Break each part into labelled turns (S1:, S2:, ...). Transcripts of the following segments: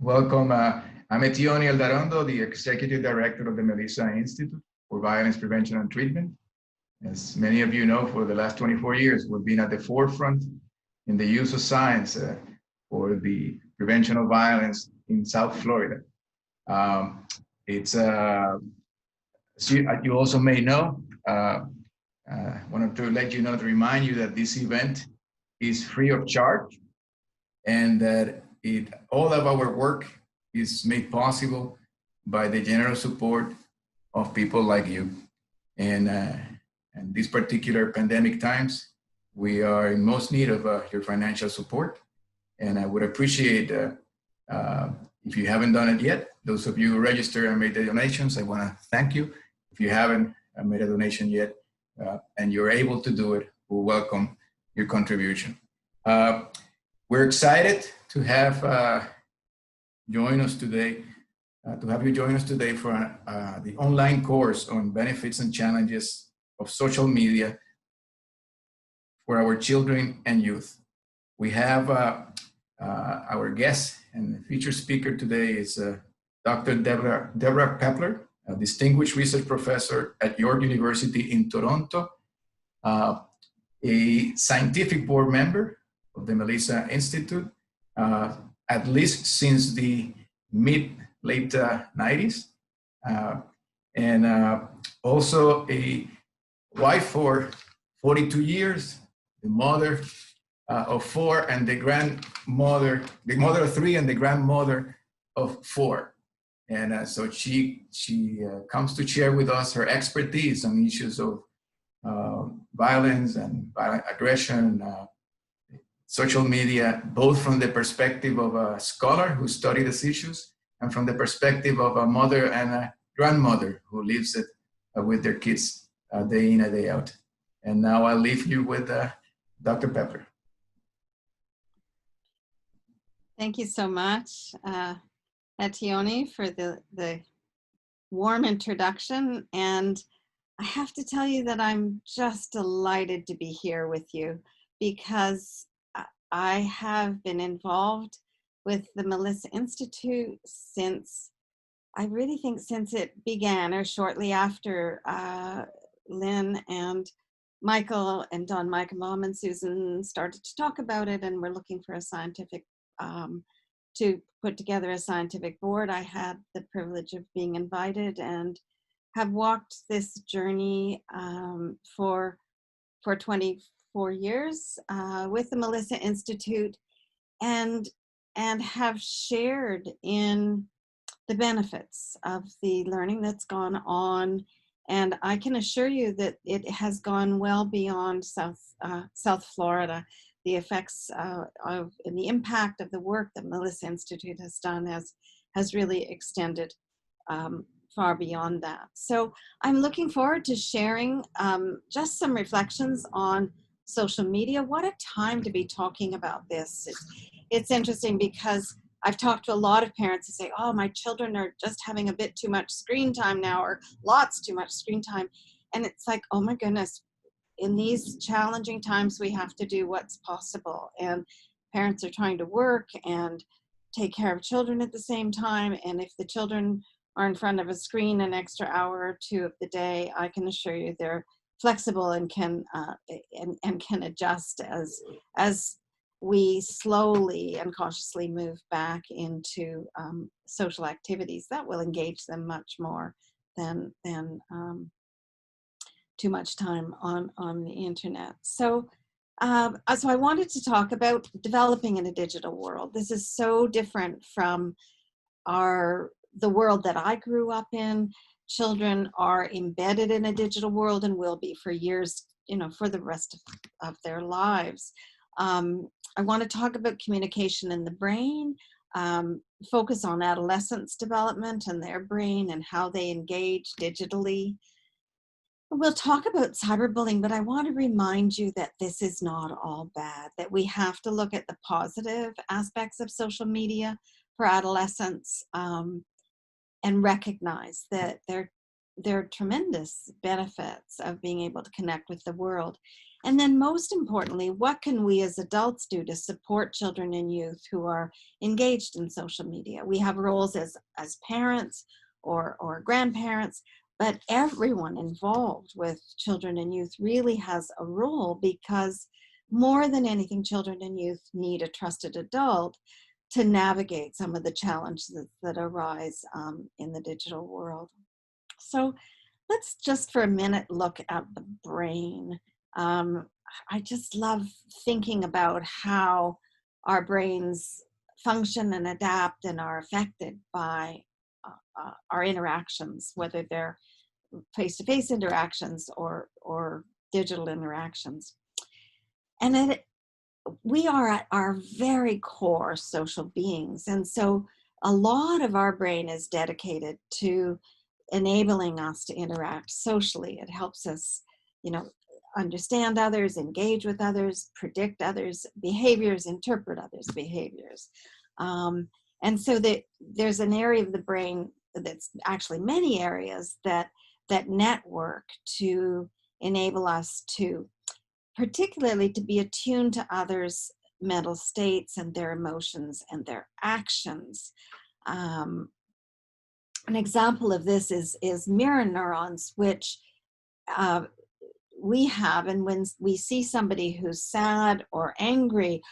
S1: Welcome. I'm Etione Aldarondo, the Executive Director of the Melissa Institute for Violence Prevention and Treatment. As many of you know, for the last 24 years, we've been at the forefront in the use of science for the prevention of violence in South Florida. As you also may know, wanted to let you know, to remind you that this event is free of charge, and that all of our work is made possible by the generous support of people like you. And these particular pandemic times, we are in most need of your financial support. And I would appreciate, if you haven't done it yet, those of you who registered and made the donations, I want to thank you. If you haven't made a donation yet, and you're able to do it, we'll welcome your contribution. We're excited to have join us today, for the online course on benefits and challenges of social media for our children and youth. We have our guest and featured speaker today is Dr. Deborah Pepler, a distinguished research professor at York University in Toronto, a scientific board member of the Melissa Institute, at least since the late 90s, and also a wife for 42 years, the mother of 4, and the mother of 3, and the grandmother of 4. And so she comes to share with us her expertise on issues of violence and violent aggression, social media, both from the perspective of a scholar who studied these issues and from the perspective of a mother and a grandmother who lives it with their kids day in and day out. And now I'll leave you with Dr. Pepler.
S2: Thank you so much, Etione, for the warm introduction. And I have to tell you that I'm just delighted to be here with you, because I have been involved with the Melissa Institute since it began, or shortly after Lynn and Michael and Don Michelbaum and Susan started to talk about it, and we're looking for a scientific, to put together a scientific board. I had the privilege of being invited and have walked this journey for 24 years with the Melissa Institute, and have shared in the benefits of the learning that's gone on. And I can assure you that it has gone well beyond South Florida. The effects of and the impact of the work that Melissa Institute has done has really extended far beyond that. So I'm looking forward to sharing just some reflections on social media. What a time to be talking about this. It's interesting because I've talked to a lot of parents who say, oh, my children are just having a bit too much screen time now, or lots too much screen time. And it's like, oh my goodness, in these challenging times, we have to do what's possible. And parents are trying to work and take care of children at the same time. And if the children are in front of a screen an extra hour or 2 of the day, I can assure you they're flexible and can adjust as we slowly and cautiously move back into social activities that will engage them much more than too much time on the internet. So I wanted to talk about developing in a digital world. This is so different from the world that I grew up in. Children are embedded in a digital world and will be for years, for the rest of their lives. I want to talk about communication in the brain, focus on adolescents' development and their brain and how they engage digitally. We'll talk about cyberbullying, but I want to remind you that this is not all bad, that we have to look at the positive aspects of social media for adolescents, and recognize that there are tremendous benefits of being able to connect with the world. And then most importantly, what can we as adults do to support children and youth who are engaged in social media? We have roles as parents or grandparents, but everyone involved with children and youth really has a role, because more than anything, children and youth need a trusted adult to navigate some of the challenges that arise in the digital world. So let's just for a minute look at the brain. I just love thinking about how our brains function and adapt and are affected by our interactions, whether they're face-to-face interactions or digital interactions. And we are at our very core social beings. And so a lot of our brain is dedicated to enabling us to interact socially. It helps us, understand others, engage with others, predict others' behaviors, interpret others' behaviors. And so there's an area of the brain that's actually many areas that network to enable us to, particularly to be attuned to others' mental states and their emotions and their actions. An example of this is mirror neurons, which we have, and when we see somebody who's sad or angry,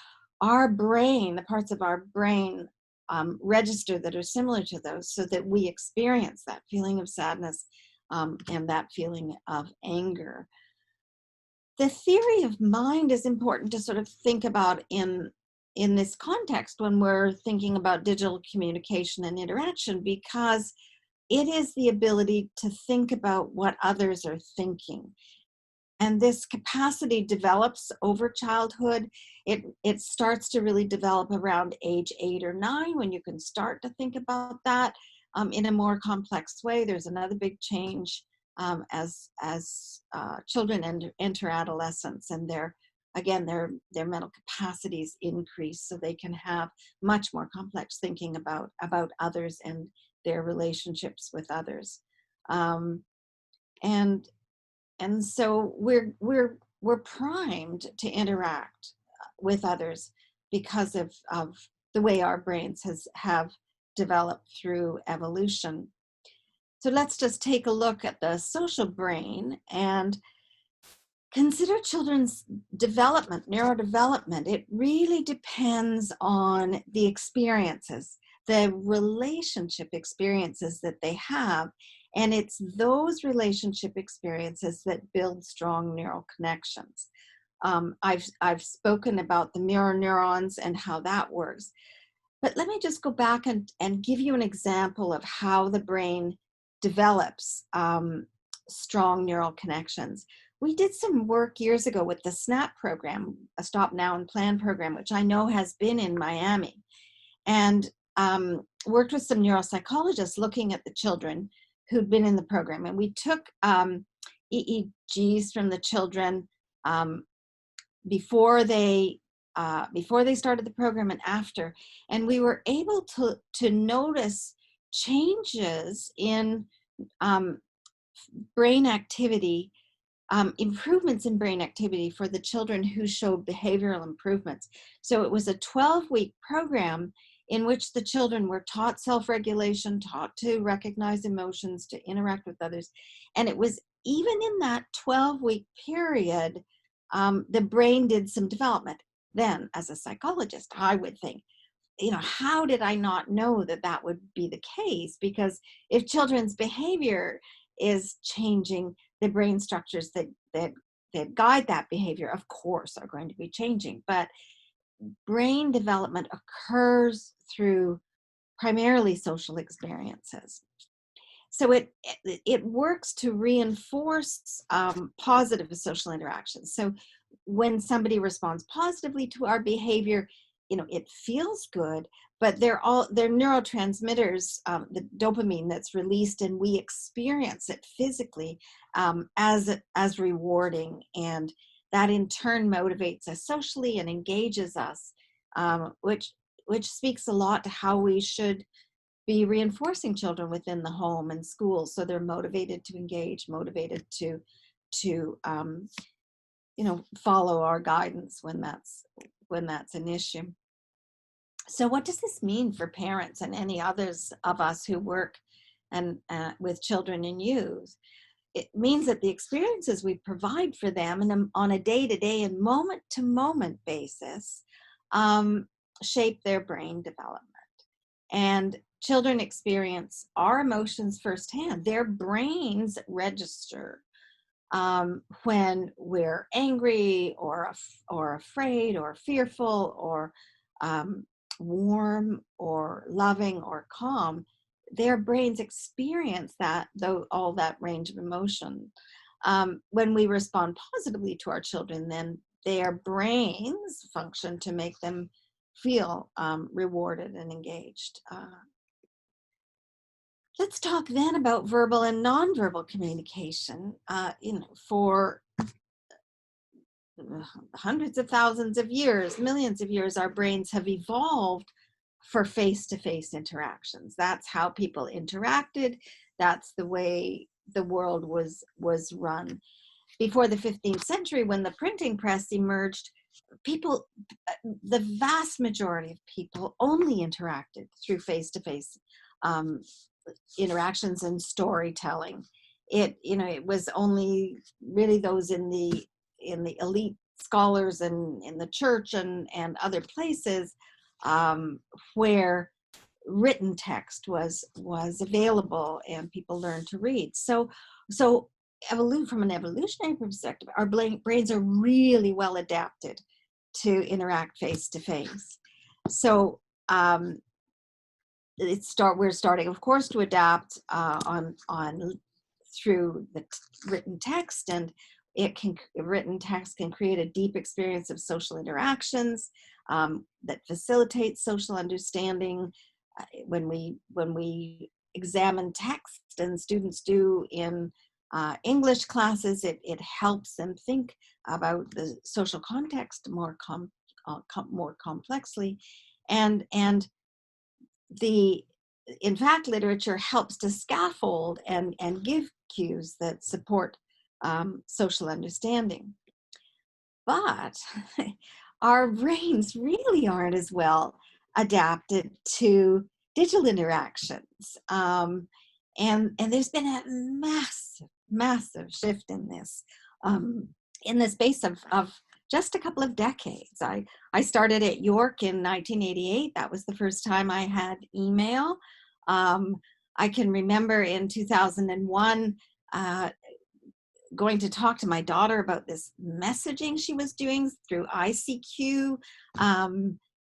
S2: our brain, the parts of our brain register that are similar to those, so that we experience that feeling of sadness and that feeling of anger. The theory of mind is important to sort of think about in this context when we're thinking about digital communication and interaction, because it is the ability to think about what others are thinking. And this capacity develops over childhood. It starts to really develop around age 8 or 9, when you can start to think about that in a more complex way. There's another big change as children enter adolescence, and their mental capacities increase, so they can have much more complex thinking about others and their relationships with others. And so we're primed to interact with others because of the way our brains have developed through evolution. So let's just take a look at the social brain and consider children's development, neurodevelopment. It really depends on the experiences, the relationship experiences that they have. And it's those relationship experiences that build strong neural connections. I've spoken about the mirror neurons and how that works. But let me just go back and give you an example of how the brain develops strong neural connections. We did some work years ago with the SNAP program, a Stop Now and Plan program, which I know has been in Miami, and worked with some neuropsychologists looking at the children who'd been in the program. And we took EEGs from the children before they started the program and after, and we were able to notice changes in brain activity, improvements in brain activity for the children who showed behavioral improvements. So it was a 12-week program in which the children were taught self-regulation, taught to recognize emotions, to interact with others. And it was even in that 12-week period, the brain did some development. Then, as a psychologist, I would think, how did I not know that would be the case? Because if children's behavior is changing, the brain structures that guide that behavior, of course, are going to be changing. But brain development occurs through primarily social experiences. So it works to reinforce positive social interactions. So when somebody responds positively to our behavior, it feels good, but they're neurotransmitters, the dopamine that's released, and we experience it physically as rewarding, and that in turn motivates us socially and engages us, which speaks a lot to how we should be reinforcing children within the home and schools, so they're motivated to engage, motivated to follow our guidance when that's an issue. So what does this mean for parents and any others of us who work and with children and youth? It means that the experiences we provide for them on a day-to-day and moment-to-moment basis shape their brain development. And children experience our emotions firsthand. Their brains register when we're angry or afraid or fearful or warm or loving or calm. Their brains experience that, though, all that range of emotion. When we respond positively to our children, then their brains function to make them feel rewarded and engaged. Let's talk then about verbal and nonverbal communication. For hundreds of thousands of years, millions of years, our brains have evolved for face-to-face interactions. That's how people interacted. That's the way the world was run. Before the 15th century, when the printing press emerged, the vast majority of people only interacted through face-to-face interactions and storytelling. It was only really those in the elite scholars and in the church and other places where written text was available and people learned to read. So from an evolutionary perspective, our brains are really well adapted to interact face to face. So we're starting, of course, to adapt through the written text, and written text can create a deep experience of social interactions that facilitates social understanding. When we examine text, and students do in English classes, it helps them think about the social context more complexly, and in fact, literature helps to scaffold and give cues that support social understanding. But our brains really aren't as well adapted to digital interactions. And there's been a massive shift in this space of just a couple of decades. I started at York in 1988. That was the first time I had email. I can remember in 2001 going to talk to my daughter about this messaging she was doing through ICQ,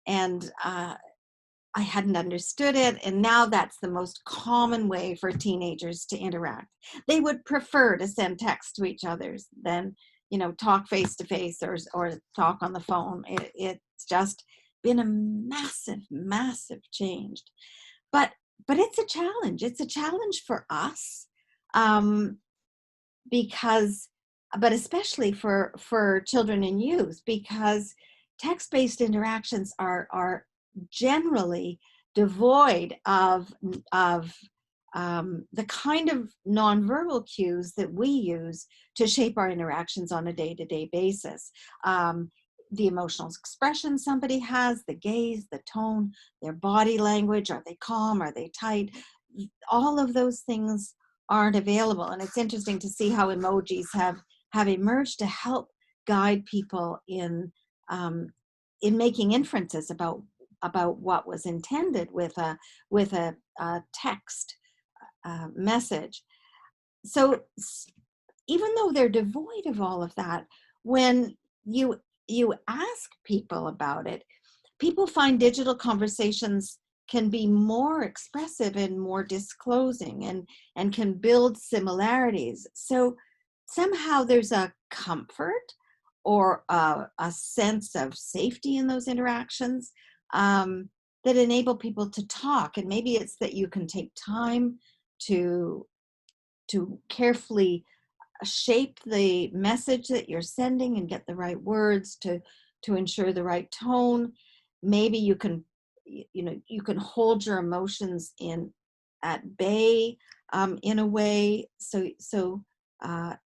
S2: and I hadn't understood it, and now that's the most common way for teenagers to interact. They would prefer to send text to each other than talk face to face or talk on the phone. It's just been a massive change. But it's a challenge. It's a challenge for us, but especially for children and youth, because text-based interactions are generally devoid of the kind of nonverbal cues that we use to shape our interactions on a day-to-day basis. The emotional expression somebody has, the gaze, the tone, their body language, are they calm, are they tight? All of those things aren't available. And it's interesting to see how emojis have emerged to help guide people in making inferences about what was intended with a text message. So even though they're devoid of all of that, when you ask people about it, people find digital conversations can be more expressive and more disclosing and can build similarities. So somehow there's a comfort or a sense of safety in those interactions that enable people to talk. And maybe it's that you can take time to carefully shape the message that you're sending and get the right words to ensure the right tone. Maybe you can hold your emotions at bay in a way so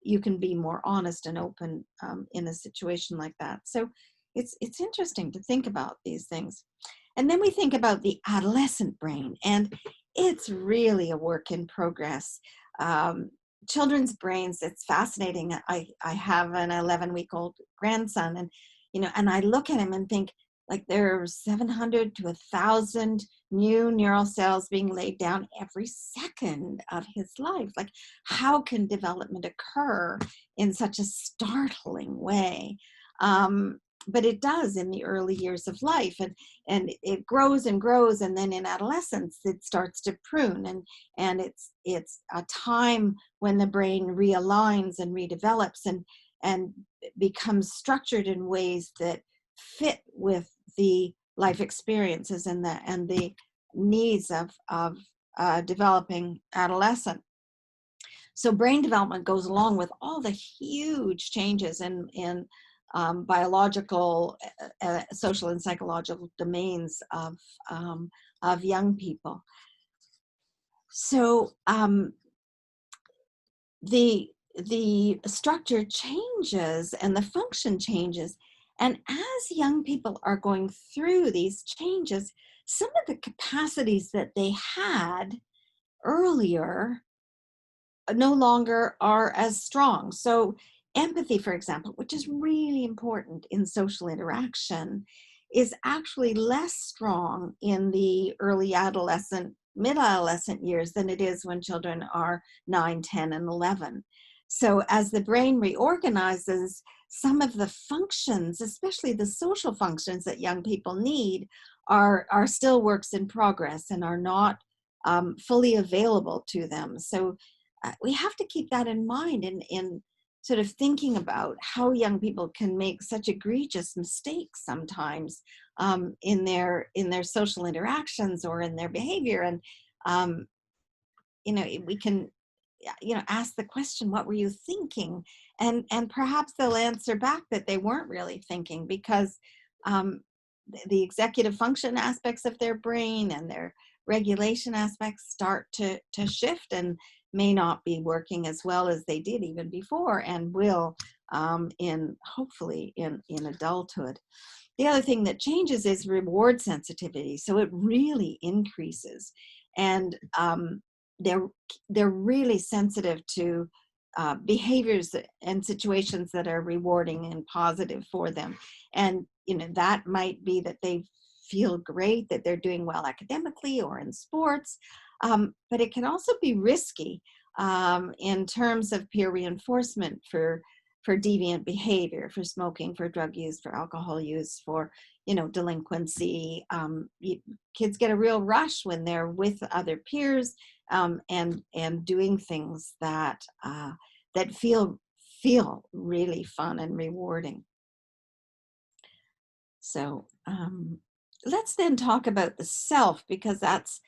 S2: you can be more honest and open in a situation like that. So it's interesting to think about these things. And then we think about the adolescent brain, and it's really a work in progress. Children's brains, it's fascinating. I have an 11-week-old grandson, and and I look at him and think, like, there are 700 to 1,000 new neural cells being laid down every second of his life. Like, how can development occur in such a startling way? But it does in the early years of life, and it grows and grows, and then in adolescence it starts to prune, and it's a time when the brain realigns and redevelops and becomes structured in ways that fit with the life experiences and the needs of developing adolescent. So brain development goes along with all the huge changes in biological, social, and psychological domains of young people. So the structure changes and the function changes. And as young people are going through these changes, some of the capacities that they had earlier no longer are as strong. So empathy, for example, which is really important in social interaction, is actually less strong in the early adolescent, mid-adolescent years than it is when children are 9, 10, and 11. So as the brain reorganizes, some of the functions, especially the social functions that young people need, are still works in progress and are not fully available to them. So we have to keep that in mind in sort of thinking about how young people can make such egregious mistakes sometimes in their social interactions or in their behavior. And we can ask the question, what were you thinking? And perhaps they'll answer back that they weren't really thinking, because the executive function aspects of their brain and their regulation aspects start to shift and may not be working as well as they did even before, and will hopefully in adulthood. The other thing that changes is reward sensitivity. So it really increases, and they're really sensitive to behaviors and situations that are rewarding and positive for them. And that might be that they feel great, that they're doing well academically or in sports, but it can also be risky in terms of peer reinforcement for deviant behavior, for smoking, for drug use, for alcohol use, for delinquency. Kids get a real rush when they're with other peers and doing things that feel really fun and rewarding. So let's then talk about the self, because that's,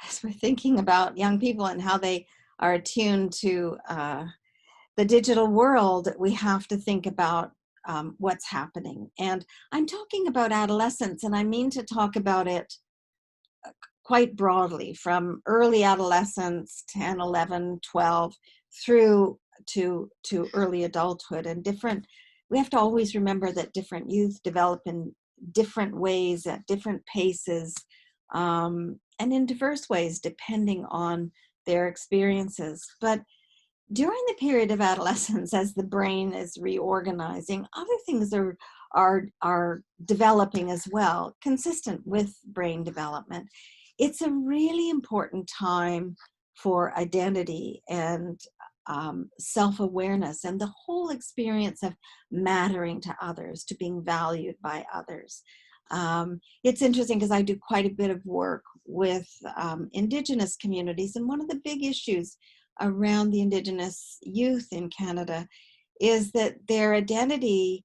S2: as we're thinking about young people and how they are attuned to the digital world, we have to think about what's happening. And I'm talking about adolescence, and I mean to talk about it quite broadly, from early adolescence, 10, 11, 12, through to early adulthood. And we have to always remember that different youth develop in different ways, at different paces, and in diverse ways, depending on their experiences. But during the period of adolescence, as the brain is reorganizing, other things are developing as well, consistent with brain development. It's a really important time for identity and self-awareness and the whole experience of mattering to others, to being valued by others. It's interesting because I do quite a bit of work with Indigenous communities, and one of the big issues around the Indigenous youth in Canada is that their identity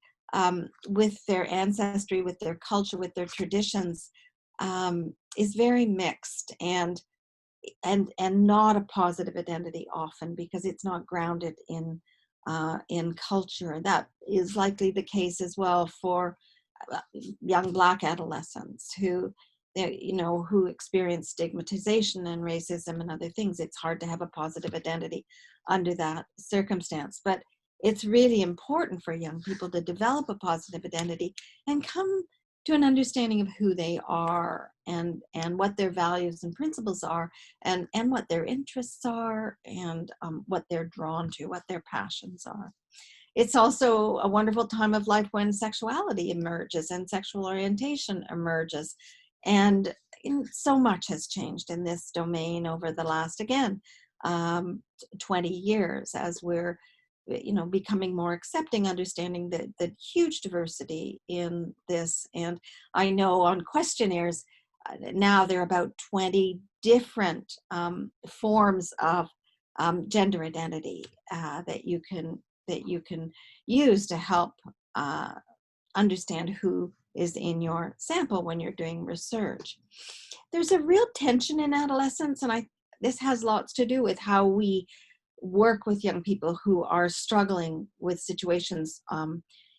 S2: with their ancestry, with their culture, with their traditions is very mixed and not a positive identity often, because it's not grounded in culture. That is likely the case as well for young Black adolescents who who experience stigmatization and racism and other things. It's hard to have a positive identity under that circumstance. But it's really important for young people to develop a positive identity and come to an understanding of who they are and what their values and principles are, and what their interests are, and what they're drawn to, what their passions are. It's also a wonderful time of life when sexuality emerges and sexual orientation emerges. And so much has changed in this domain over the last, again, 20 years, as we're becoming more accepting, understanding the huge diversity in this. And I know on questionnaires, now there are about 20 different forms of gender identity that you can use to help understand who is in your sample when you're doing research. There's a real tension in adolescence, and this has lots to do with how we work with young people who are struggling with situations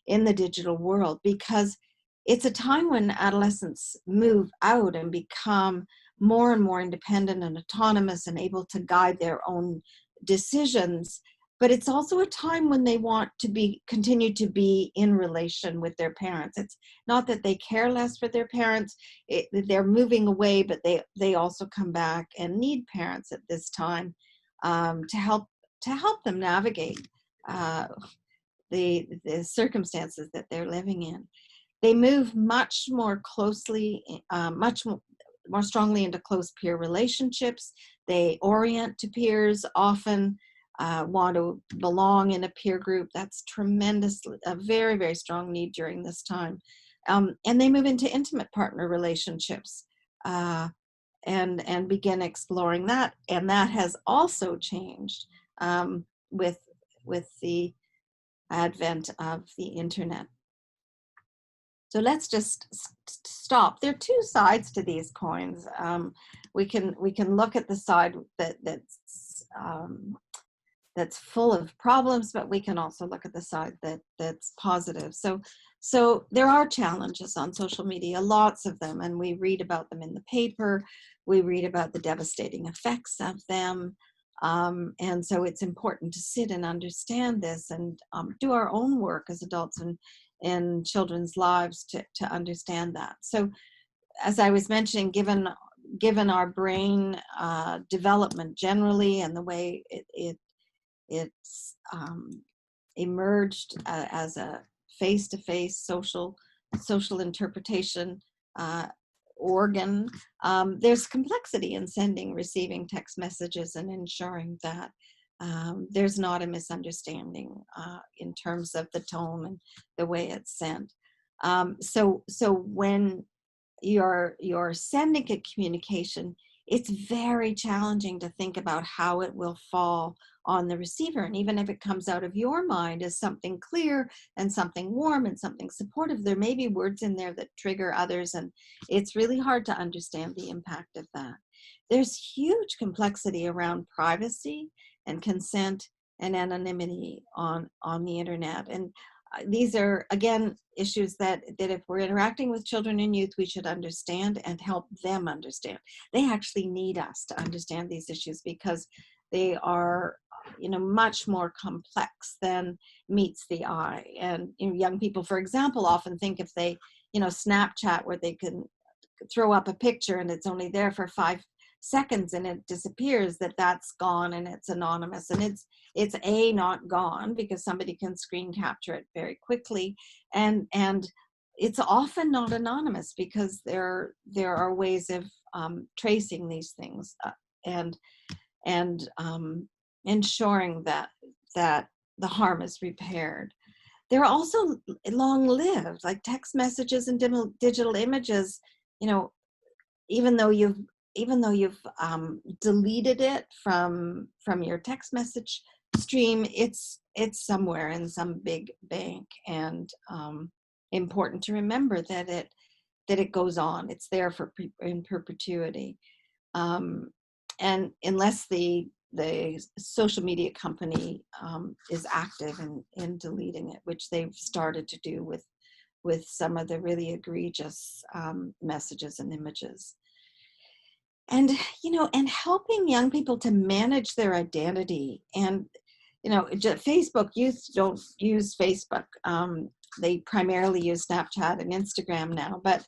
S2: in the digital world, because it's a time when adolescents move out and become more and more independent and autonomous and able to guide their own decisions. But it's also a time when they want to continue to be in relation with their parents. It's not that they care less for their parents. They're moving away, but they also come back and need parents at this time to help them navigate the circumstances that they're living in. They move much more closely, much more strongly into close peer relationships. They orient to peers, often want to belong in a peer group. That's a very, very strong need during this time. And they move into intimate partner relationships and begin exploring that. And that has also changed with the advent of the internet. So let's just stop. There are two sides to these coins. We can look at the side that's full of problems, but we can also look at the side that's positive. So there are challenges on social media, lots of them, and we read about them in the paper. We read about the devastating effects of them. And so it's important to sit and understand this and do our own work as adults and in children's lives to understand that. So as I was mentioning, given our brain development generally and the way it's emerged as a face-to-face social interpretation organ, there's complexity in sending, receiving text messages and ensuring that there's not a misunderstanding in terms of the tone and the way it's sent. So when you're sending a communication, it's very challenging to think about how it will fall on the receiver. And even if it comes out of your mind as something clear and something warm and something supportive, there may be words in there that trigger others, and it's really hard to understand the impact of that. There's huge complexity around privacy and consent and anonymity on the internet. And these are, again, issues that if we're interacting with children and youth, we should understand and help them understand. They actually need us to understand these issues because they are, much more complex than meets the eye. And young people, for example, often think if they, Snapchat, where they can throw up a picture and it's only there for 5 seconds and it disappears, that's gone and it's anonymous. And it's not gone because somebody can screen capture it very quickly, and it's often not anonymous because there are ways of tracing these things and ensuring that the harm is repaired. They're also long-lived, like text messages and digital images. Even though you've deleted it from your text message stream, it's somewhere in some big bank, and important to remember that it goes on. It's there in perpetuity, and unless the social media company is active in deleting it, which they've started to do with with some of the really egregious messages and images. And, and helping young people to manage their identity. And, Facebook, youth don't use Facebook. They primarily use Snapchat and Instagram now, but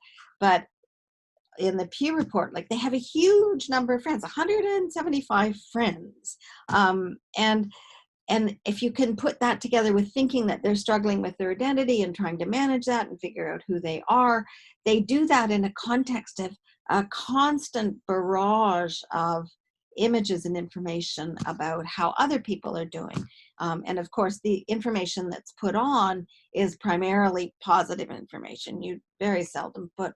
S2: in the Pew report, like, they have a huge number of friends, 175 friends. And if you can put that together with thinking that they're struggling with their identity and trying to manage that and figure out who they are, they do that in a context of a constant barrage of images and information about how other people are doing. And of course, the information that's put on is primarily positive information. You very seldom put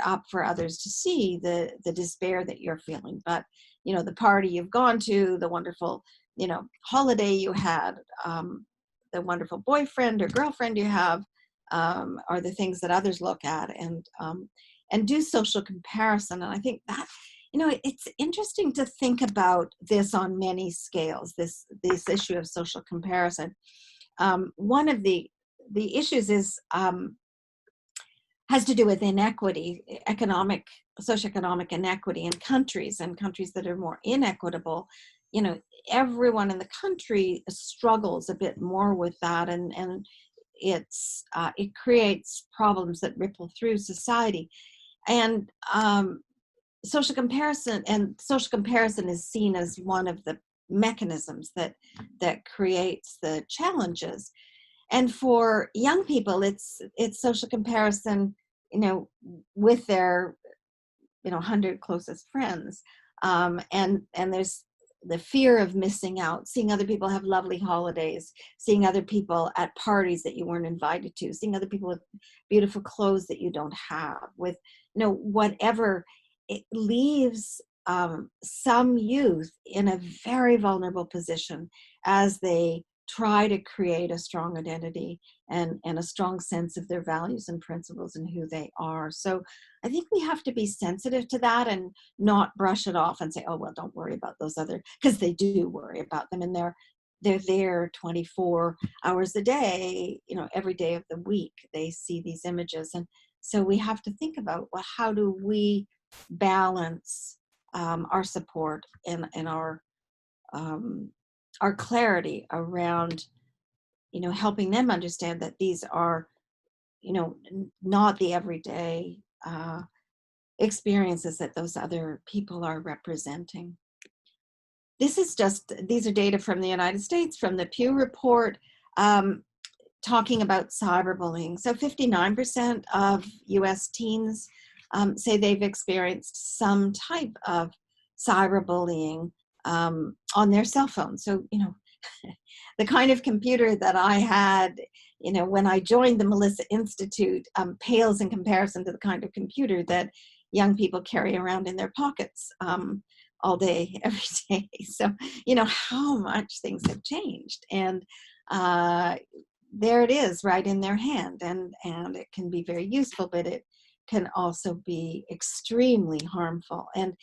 S2: up for others to see the despair that you're feeling. But, the party you've gone to, the wonderful, holiday you had, the wonderful boyfriend or girlfriend you have, are the things that others look at and do social comparison. And I think that, it's interesting to think about this on many scales, this issue of social comparison. One of the issues is, has to do with inequity, socioeconomic inequity in countries, and countries that are more inequitable. Everyone in the country struggles a bit more with that, and it creates problems that ripple through society. And social comparison is seen as one of the mechanisms that creates the challenges. And for young people, it's social comparison, with their, 100 closest friends. And there's the fear of missing out, seeing other people have lovely holidays, seeing other people at parties that you weren't invited to, seeing other people with beautiful clothes that you don't have, with, whatever. It leaves some youth in a very vulnerable position as they try to create a strong identity and a strong sense of their values and principles and who they are. So I think we have to be sensitive to that and not brush it off and say, oh, well, don't worry about those other, because they do worry about them, and they're there 24 hours a day, every day of the week. They see these images. And so we have to think about, well, how do we balance our support and our clarity around, helping them understand that these are, not the everyday experiences that those other people are representing. These are data from the United States, from the Pew report, talking about cyberbullying. So 59% of US teens say they've experienced some type of cyberbullying on their cell phone. So, the kind of computer that I had, when I joined the Melissa Institute, pales in comparison to the kind of computer that young people carry around in their pockets all day, every day. So, how much things have changed. And there it is, right in their hand. And it can be very useful, but it can also be extremely harmful. And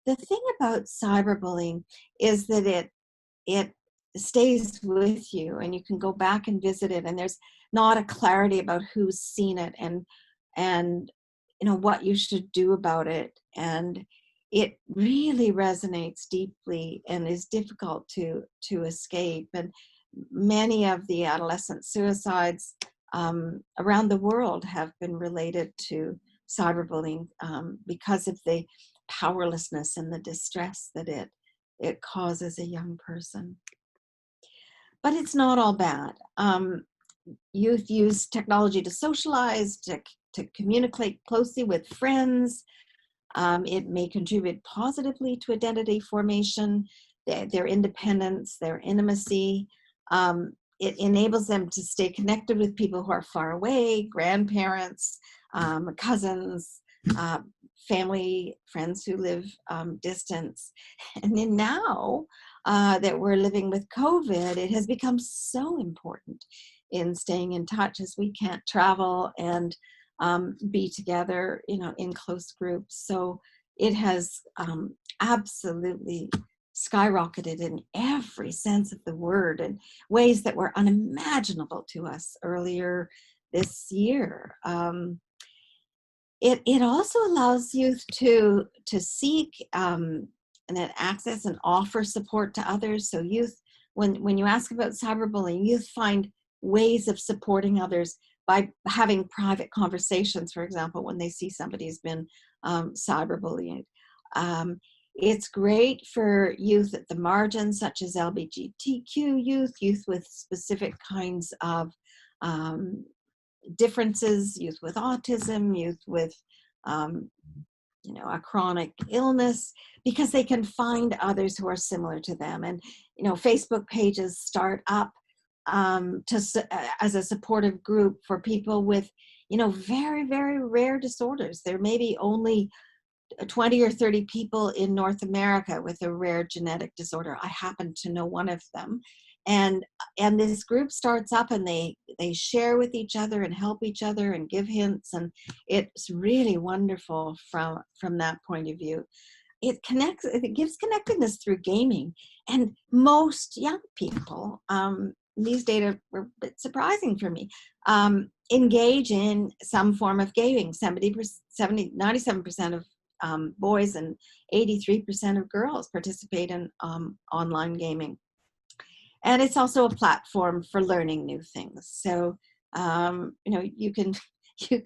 S2: the thing about cyberbullying is that it stays with you, and you can go back and visit it, and there's not a clarity about who's seen it and what you should do about it. And it really resonates deeply and is difficult to escape. And many of the adolescent suicides around the world have been related to cyberbullying because of the powerlessness and the distress that it causes a young person. But it's not all bad. Youth use technology to socialize, to communicate closely with friends. It may contribute positively to identity formation, their independence, their intimacy. It enables them to stay connected with people who are far away, grandparents, cousins, family, friends who live distance. And then now that we're living with COVID, it has become so important in staying in touch, as we can't travel and be together, in close groups. So it has absolutely skyrocketed in every sense of the word, in ways that were unimaginable to us earlier this year. It also allows youth to seek and then access and offer support to others. So youth, when you ask about cyberbullying, youth find ways of supporting others by having private conversations, for example, when they see somebody's been cyberbullied. It's great for youth at the margins, such as LGBTQ youth, youth with specific kinds of differences, youth with autism, youth with a chronic illness, because they can find others who are similar to them. And Facebook pages start up as a supportive group for people with very, very rare disorders. There may be only 20 or 30 people in North America with a rare genetic disorder. I happen to know one of them. And this group starts up, and they share with each other and help each other and give hints, and it's really wonderful from that point of view. It gives connectedness through gaming, and most young people, these data were a bit surprising for me, engage in some form of gaming. 97% of boys and 83% of girls participate in online gaming. And it's also a platform for learning new things. So, you can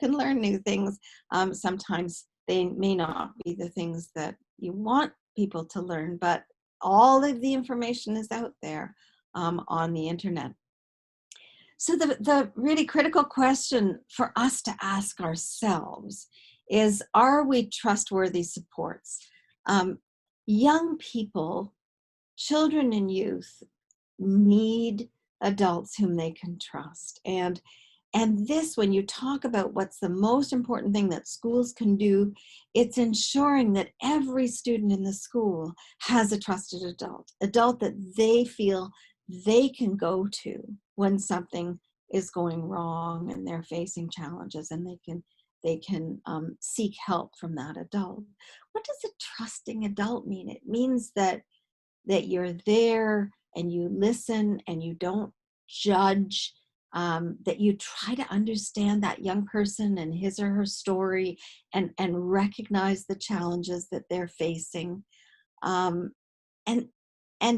S2: learn new things. Sometimes they may not be the things that you want people to learn, but all of the information is out there on the internet. So the really critical question for us to ask ourselves is, are we trustworthy supports? Young people, children and youth, need adults whom they can trust. And this, when you talk about what's the most important thing that schools can do, it's ensuring that every student in the school has a trusted adult that they feel they can go to when something is going wrong and they're facing challenges, and they can seek help from that adult. What does a trusting adult mean? It means that you're there and you listen and you don't judge, that you try to understand that young person and his or her story, and recognize the challenges that they're facing, and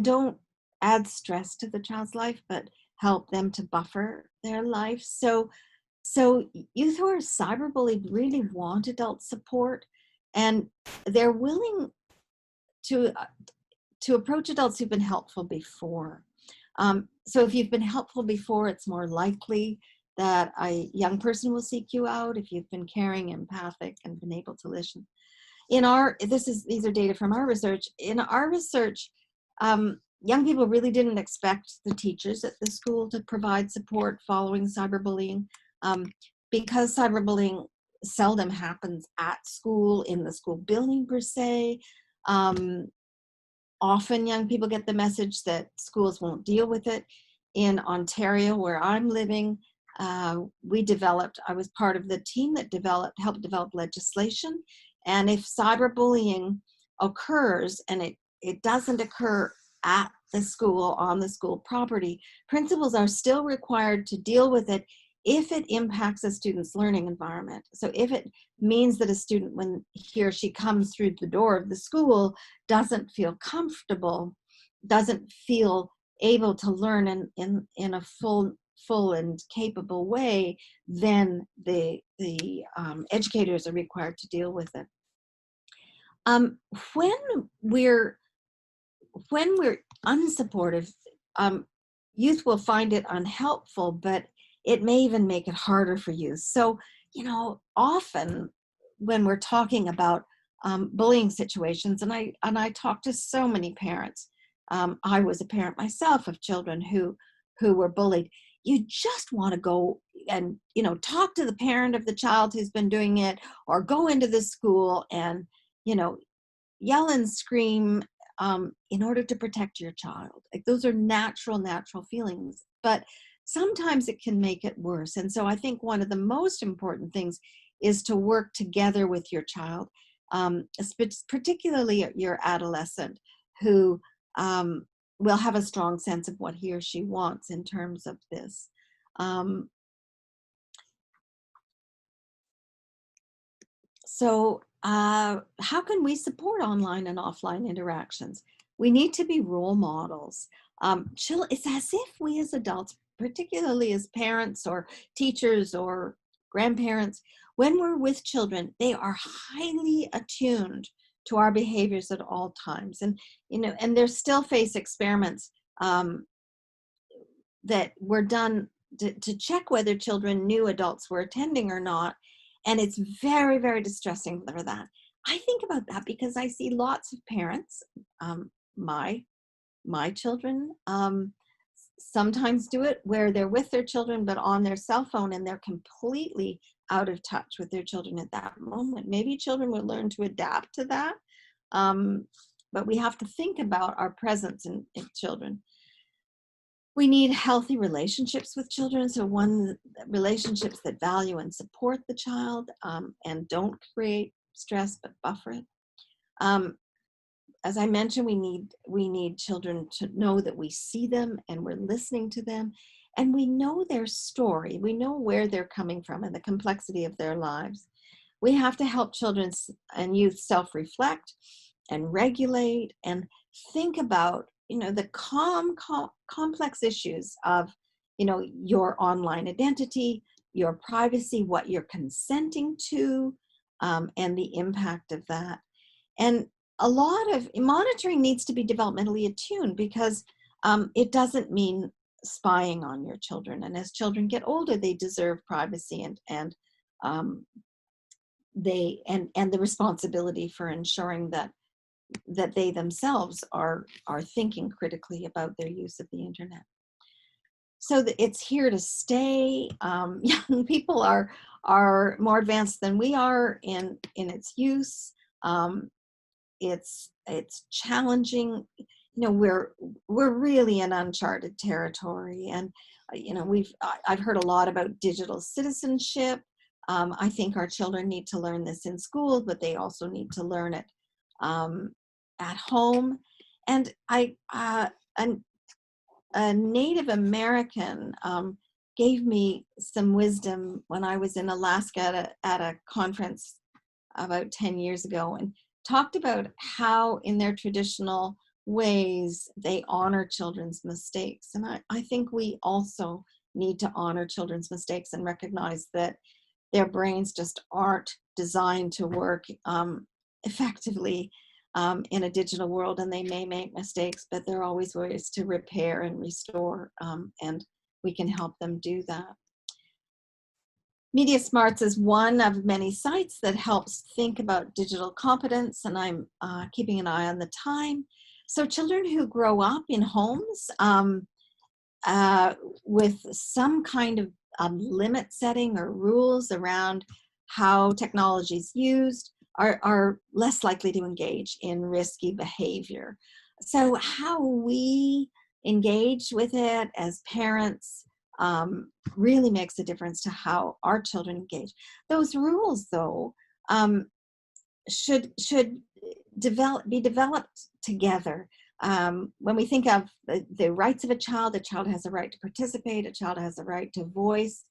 S2: don't add stress to the child's life, but help them to buffer their life. So youth who are cyberbullied really want adult support, and they're willing to approach adults who've been helpful before. So if you've been helpful before, it's more likely that a young person will seek you out if you've been caring, empathic, and been able to listen. These are data from our research. In our research, young people really didn't expect the teachers at the school to provide support following cyberbullying, because cyberbullying seldom happens at school, in the school building per se. Often young people get the message that schools won't deal with it. In Ontario, where I'm living, I was part of the team that helped develop legislation. And if cyberbullying occurs and it doesn't occur at the school, on the school property, principals are still required to deal with it if it impacts a student's learning environment. So if it means that a student, when he or she comes through the door of the school, doesn't feel comfortable, doesn't feel able to learn in a full and capable way, then the educators are required to deal with it. When we're unsupportive, youth will find it unhelpful, but it may even make it harder for youth. So, often when we're talking about bullying situations, and I talk to so many parents. I was a parent myself of children who were bullied. You just want to go and talk to the parent of the child who's been doing it, or go into the school and yell and scream in order to protect your child. Like, those are natural feelings, but sometimes it can make it worse. And so I think one of the most important things is to work together with your child, particularly your adolescent, who will have a strong sense of what he or she wants in terms of this. So, how can we support online and offline interactions? We need to be role models. It's as if we as adults, particularly as parents or teachers or grandparents, when we're with children, they are highly attuned to our behaviors at all times. And, and there's still face experiments um, that were done to check whether children knew adults were attending or not. And it's very, very distressing for that. I think about that because I see lots of parents, um, my my children, sometimes do it where they're with their children but on their cell phone, and they're completely out of touch with their children at that moment. Maybe children will learn to adapt to that, um, but we have to think about our presence in children. We need healthy relationships with children. So relationships that value and support the child, and don't create stress but buffer it. Um, as I mentioned, we need children to know that we see them and we're listening to them, and we know their story. We know where they're coming from and the complexity of their lives. We have to help children and youth self-reflect and regulate and think about, the complex issues of, your online identity, your privacy, what you're consenting to, and the impact of that. And a lot of monitoring needs to be developmentally attuned, because it doesn't mean spying on your children. And as children get older, they deserve privacy and um, and the responsibility for ensuring that they themselves are thinking critically about their use of the internet. So that it's here to stay. Young people are more advanced than we are in its use. Um, it's challenging. We're really in uncharted territory, and I've heard a lot about digital citizenship. I think our children need to learn this in school, but they also need to learn it at home. And a Native American gave me some wisdom when I was in Alaska at a conference about 10 years ago, and talked about how in their traditional ways they honor children's mistakes. And I think we also need to honor children's mistakes and recognize that their brains just aren't designed to work effectively in a digital world, and they may make mistakes, but there are always ways to repair and restore, and we can help them do that. Media Smarts is one of many sites that helps think about digital competence, and I'm keeping an eye on the time. So children who grow up in homes with some kind of limit setting or rules around how technology is used are less likely to engage in risky behavior. So how we engage with it as parents really makes a difference to how our children engage. Those rules, though, should be developed together. When we think of the rights of a child has a right to participate, a child has a right to voice.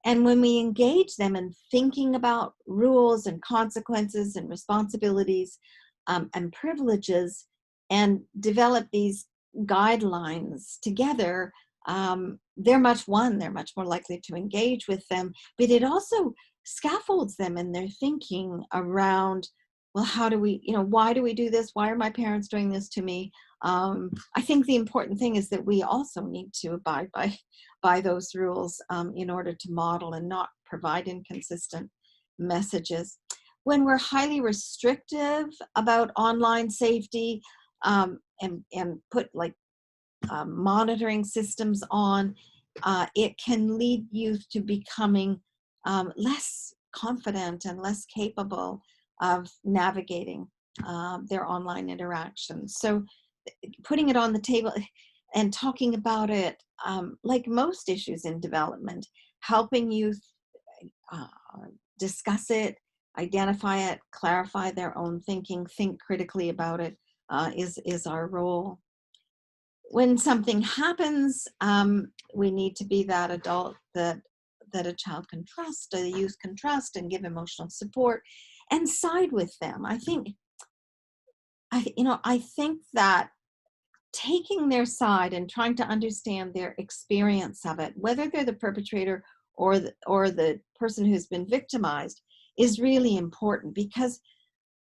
S2: And when we engage them in thinking about rules and consequences and responsibilities and privileges, and develop these guidelines together, they're much more likely to engage with them. But it also scaffolds them in their thinking around, well, how do we, why do we do this? Why are my parents doing this to me? I think the important thing is that we also need to abide by those rules in order to model and not provide inconsistent messages. When we're highly restrictive about online safety and put monitoring systems on, it can lead youth to becoming less confident and less capable of navigating their online interactions. So putting it on the table and talking about it, like most issues in development, helping youth discuss it, identify it, clarify their own thinking, think critically about it, is our role. When something happens, we need to be that adult that a child can trust, a youth can trust, and give emotional support. and side with them. I think that taking their side and trying to understand their experience of it, whether they're the perpetrator or the person who's been victimized, is really important. Because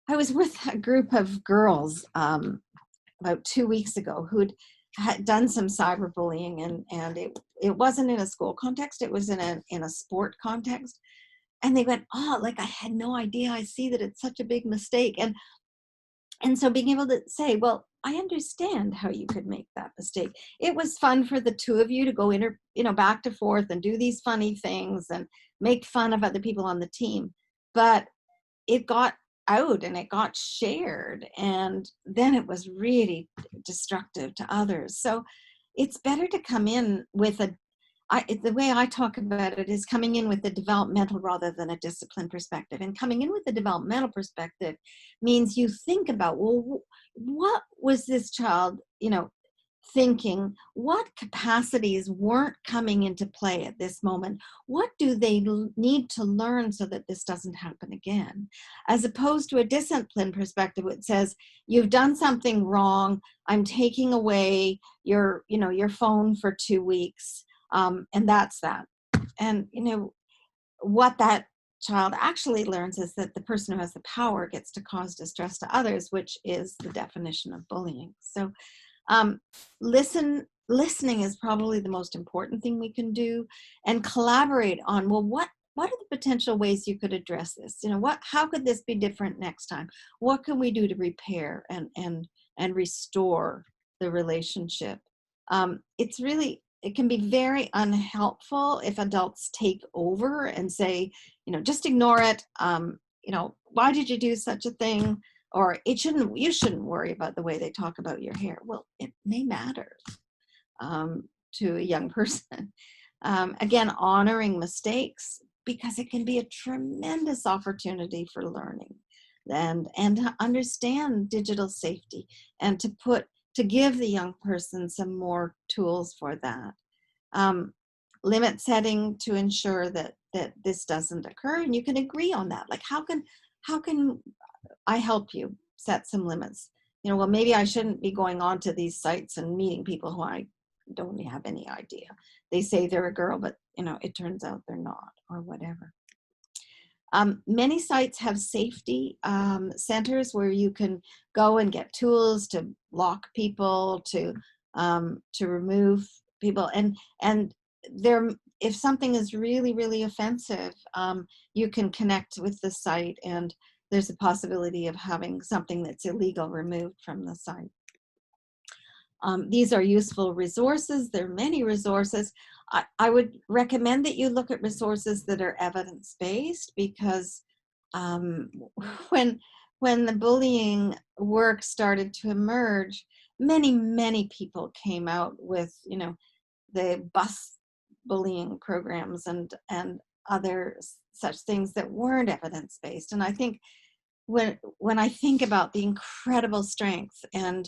S2: I was with a group of girls about 2 weeks ago who'd had done some cyberbullying, and it wasn't in a school context, it was in a sport context. And they went, oh, like, I had no idea. I see that it's such a big mistake. And so being able to say, well, I understand how you could make that mistake. It was fun for the two of you to go back to forth and do these funny things and make fun of other people on the team. But it got out and it got shared, and then it was really destructive to others. So it's better to come in with the way I talk about it is coming in with a developmental rather than a discipline perspective. And coming in with a developmental perspective means you think about, well, what was this child, thinking? What capacities weren't coming into play at this moment? What do they need to learn so that this doesn't happen again? As opposed to a discipline perspective, which says, you've done something wrong. I'm taking away your phone for 2 weeks. And that's that. And, what that child actually learns is that the person who has the power gets to cause distress to others, which is the definition of bullying. So listening is probably the most important thing we can do, and collaborate on, well, what are the potential ways you could address this? How could this be different next time? What can we do to repair and restore the relationship? It can be very unhelpful if adults take over and say, just ignore it. Why did you do such a thing? Or you shouldn't worry about the way they talk about your hair. Well, it may matter to a young person. Again, honoring mistakes, because it can be a tremendous opportunity for learning and to understand digital safety, and to give the young person some more tools for that. Limit setting to ensure that this doesn't occur, and you can agree on that. Like, how can I help you set some limits? Well, maybe I shouldn't be going on to these sites and meeting people who I don't have any idea. They say they're a girl, but it turns out they're not, or whatever. Many sites have safety centers where you can go and get tools to block people, to remove people, and if something is really, really offensive, you can connect with the site, and there's a possibility of having something that's illegal removed from the site. These are useful resources. There are many resources. I would recommend that you look at resources that are evidence-based, because when the bullying work started to emerge, many people came out with, the bus bullying programs and other such things that weren't evidence-based. And I think when I think about the incredible strength and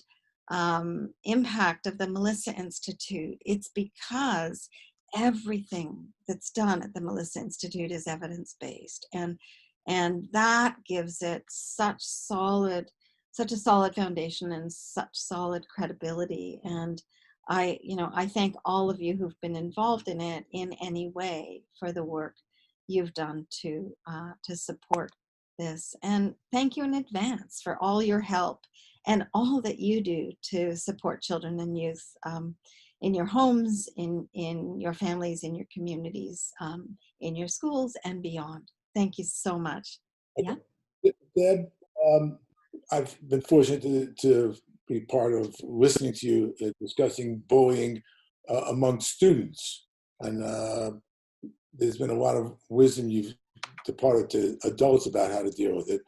S2: impact of the Melissa Institute, it's because everything that's done at the Melissa Institute is evidence-based, and that gives it such a solid foundation and such solid credibility. And I thank all of you who've been involved in it in any way for the work you've done to support this. And thank you in advance for all your help and all that you do to support children and youth in your homes, in your families, in your communities, in your schools and beyond. Thank you so much. Yeah.
S3: Deb, I've been fortunate to be part of listening to you discussing bullying among students. And there's been a lot of wisdom you've departed to adults about how to deal with it.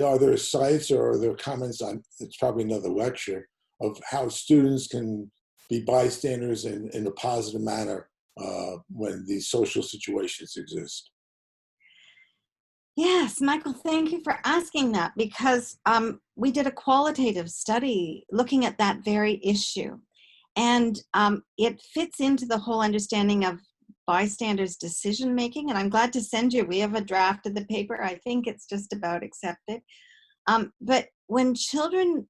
S3: Are there sites or are there comments on, it's probably another lecture, of how students can be bystanders in a positive manner when these social situations exist?
S2: Yes, Michael, thank you for asking that, because we did a qualitative study looking at that very issue. And it fits into the whole understanding of bystanders' decision making. And I'm glad to send you, we have a draft of the paper. I think it's just about accepted. But when children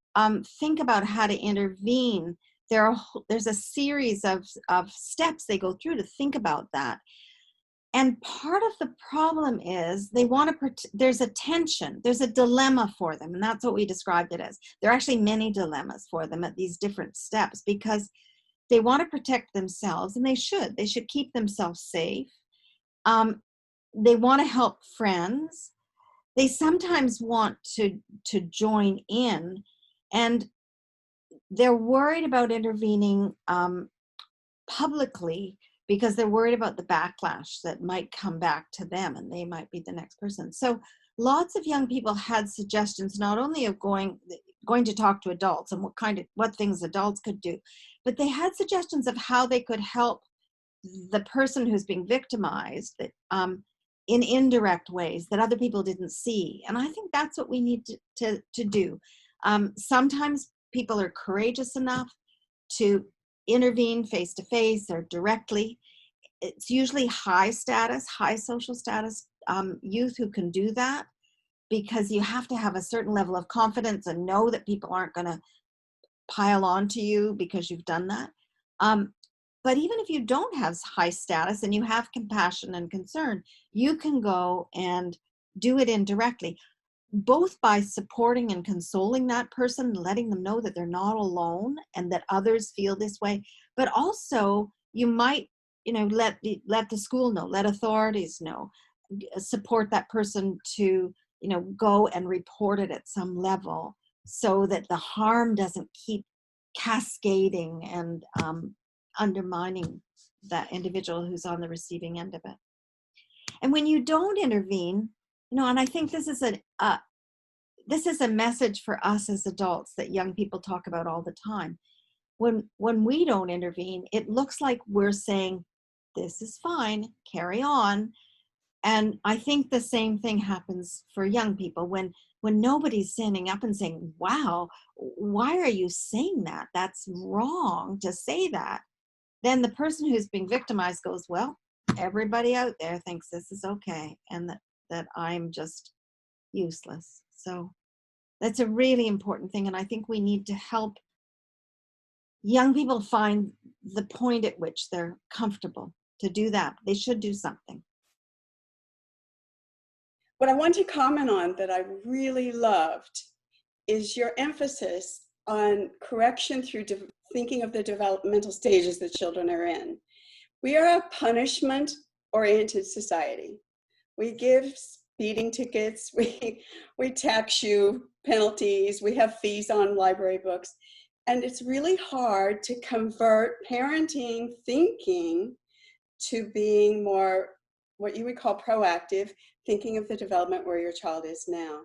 S2: think about how to intervene, there's a series of steps they go through to think about that. And part of the problem is they want to, there's a tension, there's a dilemma for them. And that's what we described it as. There are actually many dilemmas for them at these different steps, because they want to protect themselves, and they should keep themselves safe. They want to help friends. They sometimes want to join in, and they're worried about intervening publicly, because they're worried about the backlash that might come back to them, and they might be the next person. So lots of young people had suggestions, not only of going to talk to adults and what things adults could do, but they had suggestions of how they could help the person who's being victimized in indirect ways that other people didn't see. And I think that's what we need to do. Sometimes people are courageous enough to intervene face-to-face or directly. It's usually high social status youth who can do that, because you have to have a certain level of confidence and know that people aren't going to pile on to you because you've done that. But even if you don't have high status and you have compassion and concern, you can go and do it indirectly, both by supporting and consoling that person, letting them know that they're not alone and that others feel this way. But also you might, let the school know, let authorities know, support that person to, go and report it at some level, so that the harm doesn't keep cascading and undermining that individual who's on the receiving end of it. And when you don't intervene, and I think this is a message for us as adults that young people talk about all the time. When we don't intervene, it looks like we're saying, this is fine, carry on. And I think the same thing happens for young people when nobody's standing up and saying, wow, why are you saying that? That's wrong to say that. Then the person who's being victimized goes, well, everybody out there thinks this is okay, and that I'm just useless. So that's a really important thing. And I think we need to help young people find the point at which they're comfortable to do that. They should do something.
S4: What I want to comment on that I really loved is your emphasis on correction through thinking of the developmental stages that children are in. We are a punishment-oriented society. We give speeding tickets, we tax you penalties, we have fees on library books, and it's really hard to convert parenting thinking to being more what you would call proactive, thinking of the development where your child is now.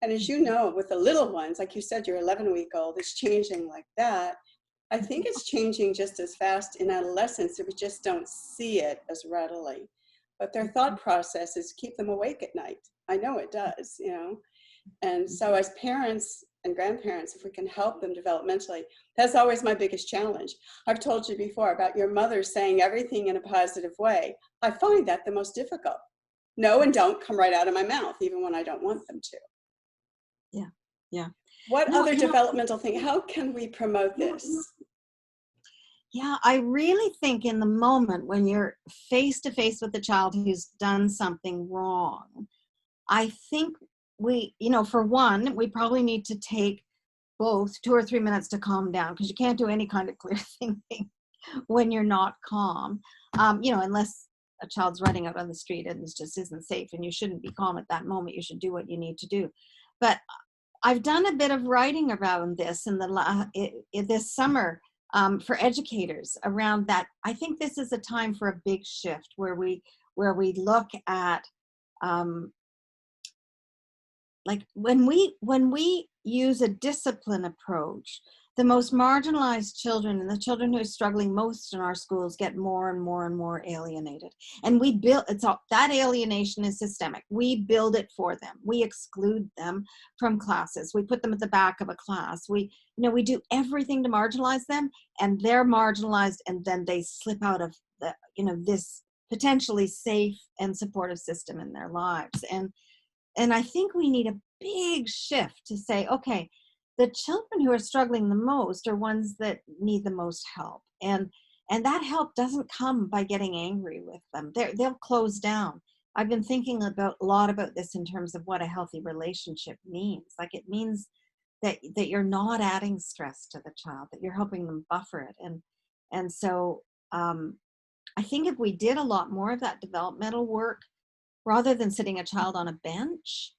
S4: And as you know, with the little ones, like you said, your 11-week-old is changing like that. I think it's changing just as fast in adolescence, if we just don't see it as readily. But their thought processes keep them awake at night. I know it does, And so as parents and grandparents, if we can help them developmentally, that's always my biggest challenge. I've told you before about your mother saying everything in a positive way. I find that the most difficult. No and don't come right out of my mouth, even when I don't want them to.
S2: Yeah.
S4: What other developmental thing? How can we promote this?
S2: Yeah, I really think in the moment when you're face to face with a child who's done something wrong, I think for one, we probably need to take both 2 or 3 minutes to calm down, because you can't do any kind of clear thinking when you're not calm, unless a child's running out on the street and it just isn't safe, and you shouldn't be calm at that moment. You should do what you need to do. But I've done a bit of writing around this in this summer for educators around that. I think this is a time for a big shift where we look at like when we use a discipline approach, the most marginalized children and the children who are struggling most in our schools get more and more and more alienated. And that alienation is systemic. We build it for them. We exclude them from classes. We put them at the back of a class. We do everything to marginalize them, and they're marginalized, and then they slip out of this potentially safe and supportive system in their lives. And I think we need a big shift to say, okay, the children who are struggling the most are ones that need the most help. And that help doesn't come by getting angry with them. They'll close down. I've been thinking a lot about this in terms of what a healthy relationship means. Like, it means that you're not adding stress to the child, that you're helping them buffer it. And so I think if we did a lot more of that developmental work, rather than sitting a child on a bench,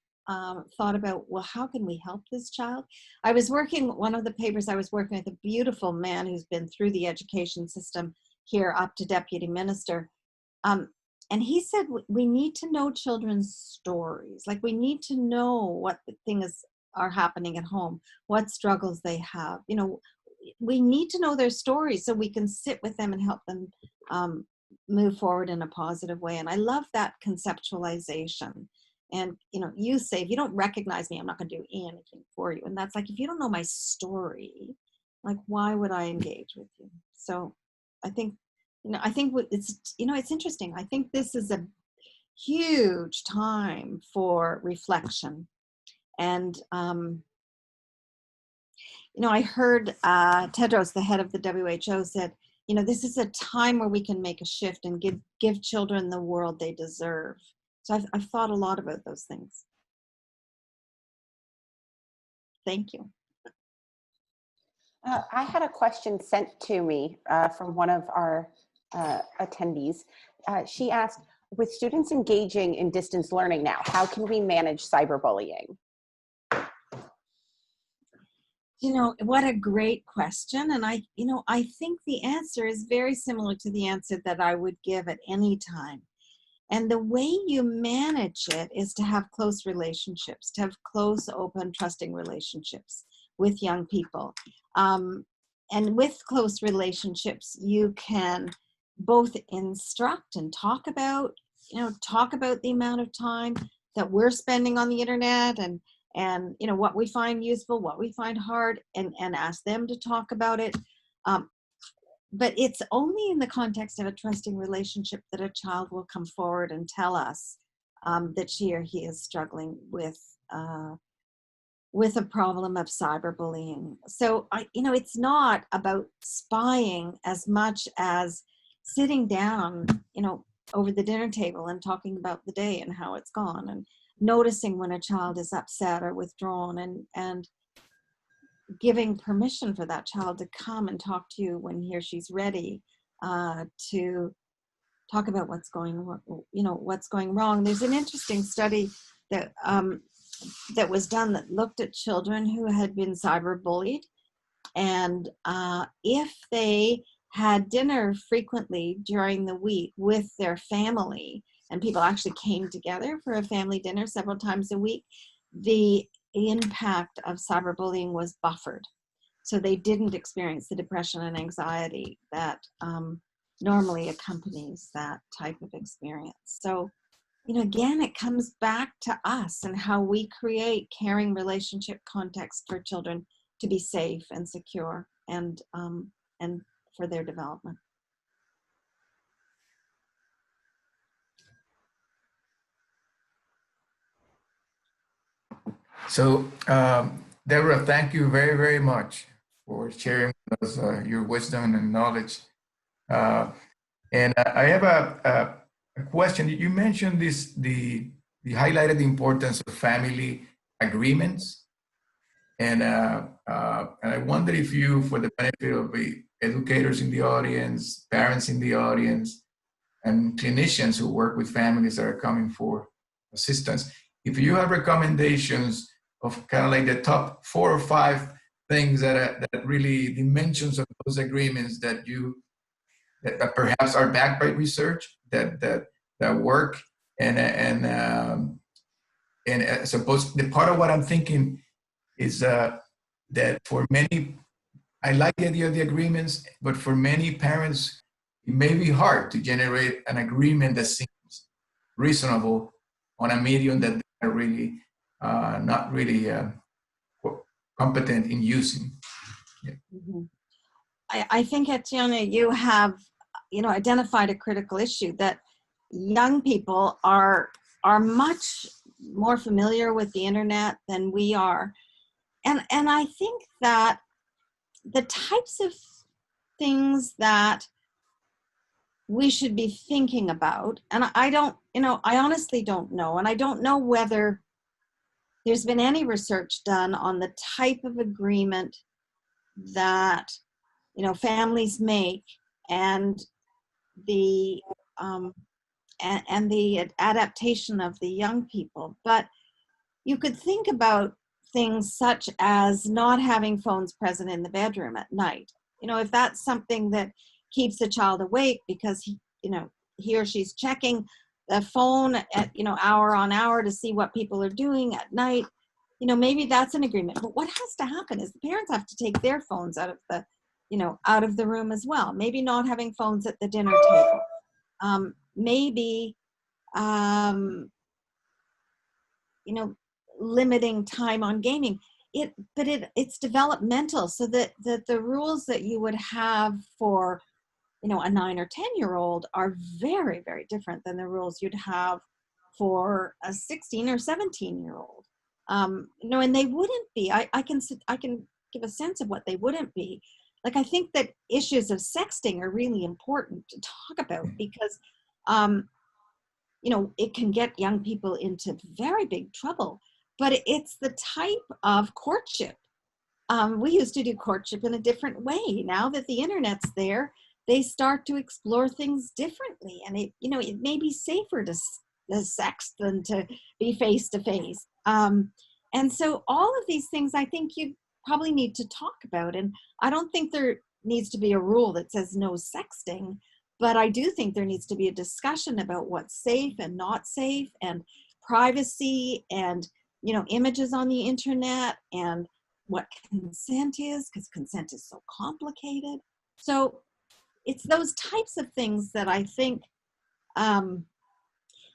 S2: thought about, well, how can we help this child? One of the papers I was working with, a beautiful man who's been through the education system here up to deputy minister. And he said, we need to know children's stories. Like, we need to know what the things are happening at home, what struggles they have. You know, we need to know their stories so we can sit with them and help them move forward in a positive way. And I love that conceptualization. And, you know, you say, if you don't recognize me, I'm not going to do anything for you. And that's like, if you don't know my story, like, why would I engage with you? So I think, it's interesting. I think this is a huge time for reflection. And, I heard Tedros, the head of the WHO, said, this is a time where we can make a shift and give children the world they deserve. So I've thought a lot about those things. Thank you.
S5: I had a question sent to me from one of our attendees. She asked, with students engaging in distance learning now, how can we manage cyberbullying?
S2: What a great question. And I think the answer is very similar to the answer that I would give at any time. And the way you manage it is to have close relationships, to have close, open, trusting relationships with young people. And with close relationships, you can both instruct and talk about the amount of time that we're spending on the internet and what we find useful, what we find hard, and ask them to talk about it. But it's only in the context of a trusting relationship that a child will come forward and tell us that she or he is struggling with a problem of cyberbullying. So it's not about spying as much as sitting down, over the dinner table and talking about the day and how it's gone, and noticing when a child is upset or withdrawn, and giving permission for that child to come and talk to you when he or she's ready to talk about what's going wrong. There's an interesting study that was done that looked at children who had been cyberbullied, and if they had dinner frequently during the week with their family, and people actually came together for a family dinner several times a week, the impact of cyberbullying was buffered. So they didn't experience the depression and anxiety that normally accompanies that type of experience. So, again, it comes back to us and how we create caring relationship context for children to be safe and secure and for their development.
S1: So, Deborah, thank you very, very much for sharing with us your wisdom and knowledge. And I have a question. You mentioned the highlighted the importance of family agreements. And I wonder if you, for the benefit of the educators in the audience, parents in the audience, and clinicians who work with families that are coming for assistance, if you have recommendations of kind of like the top 4 or 5 things that really dimensions of those agreements that perhaps are backed by research that work, and I suppose the part of what I'm thinking is that for many, I like the idea of the agreements, but for many parents, it may be hard to generate an agreement that seems reasonable on a medium that they're really not really competent in using. Yeah.
S2: Mm-hmm. I think, Etienne, you have identified a critical issue, that young people are much more familiar with the internet than we are. And I think that the types of things that we should be thinking about, and I don't, I honestly don't know, and I don't know whether there's been any research done on the type of agreement that, families make and the and the adaptation of the young people. But you could think about things such as not having phones present in the bedroom at night. If that's something that keeps the child awake because he or she's checking the phone at, hour on hour to see what people are doing at night, maybe that's an agreement. But what has to happen is the parents have to take their phones out of the, out of the room as well. Maybe not having phones at the dinner table. Maybe, limiting time on gaming. It's developmental, so that the rules that you would have for, a 9 or 10-year-old are very, very different than the rules you'd have for a 16 or 17-year-old. And they wouldn't be. I can give a sense of what they wouldn't be. Like, I think that issues of sexting are really important to talk about because, it can get young people into very big trouble. But it's the type of courtship. We used to do courtship in a different way. Now that the internet's there, they start to explore things differently. And it may be safer to sex than to be face to face. And so all of these things, I think you probably need to talk about. And I don't think there needs to be a rule that says no sexting, but I do think there needs to be a discussion about what's safe and not safe, and privacy, and images on the internet, and what consent is, because consent is so complicated. So it's those types of things that I think, and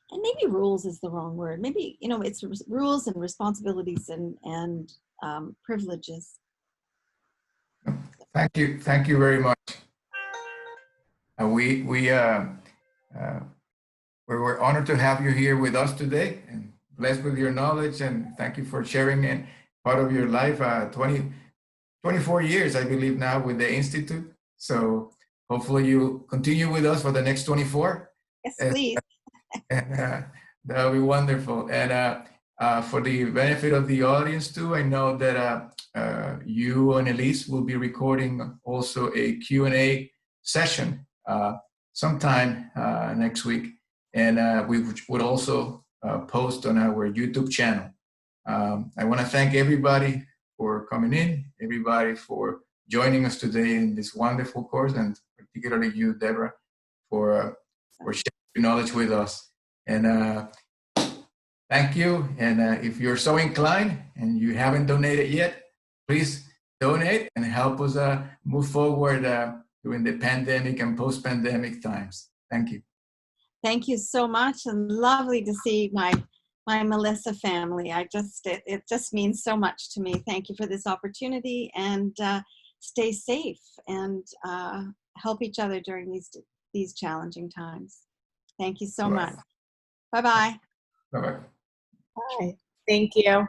S2: maybe rules is the wrong word. Maybe, it's rules and responsibilities and privileges.
S1: Thank you very much. We're honored to have you here with us today, and blessed with your knowledge, and thank you for sharing in part of your life. 24 years, I believe, now with the Institute. So hopefully you continue with us for the next 24.
S2: Yes, please.
S1: And that'll be wonderful. And for the benefit of the audience too, I know that you and Elise will be recording also a Q&A session sometime next week. And we would also post on our YouTube channel. I want to thank everybody for coming in, everybody for joining us today in this wonderful course, and particularly you, Deborah, for sharing your knowledge with us. And thank you. And if you're so inclined and you haven't donated yet, please donate and help us move forward during the pandemic and post-pandemic times. Thank you.
S2: Thank you so much, and lovely to see my Melissa family. It just means so much to me. Thank you for this opportunity, and stay safe and help each other during these challenging times. Thank you so much. Bye-bye.
S1: Bye-bye.
S6: Bye. Thank you.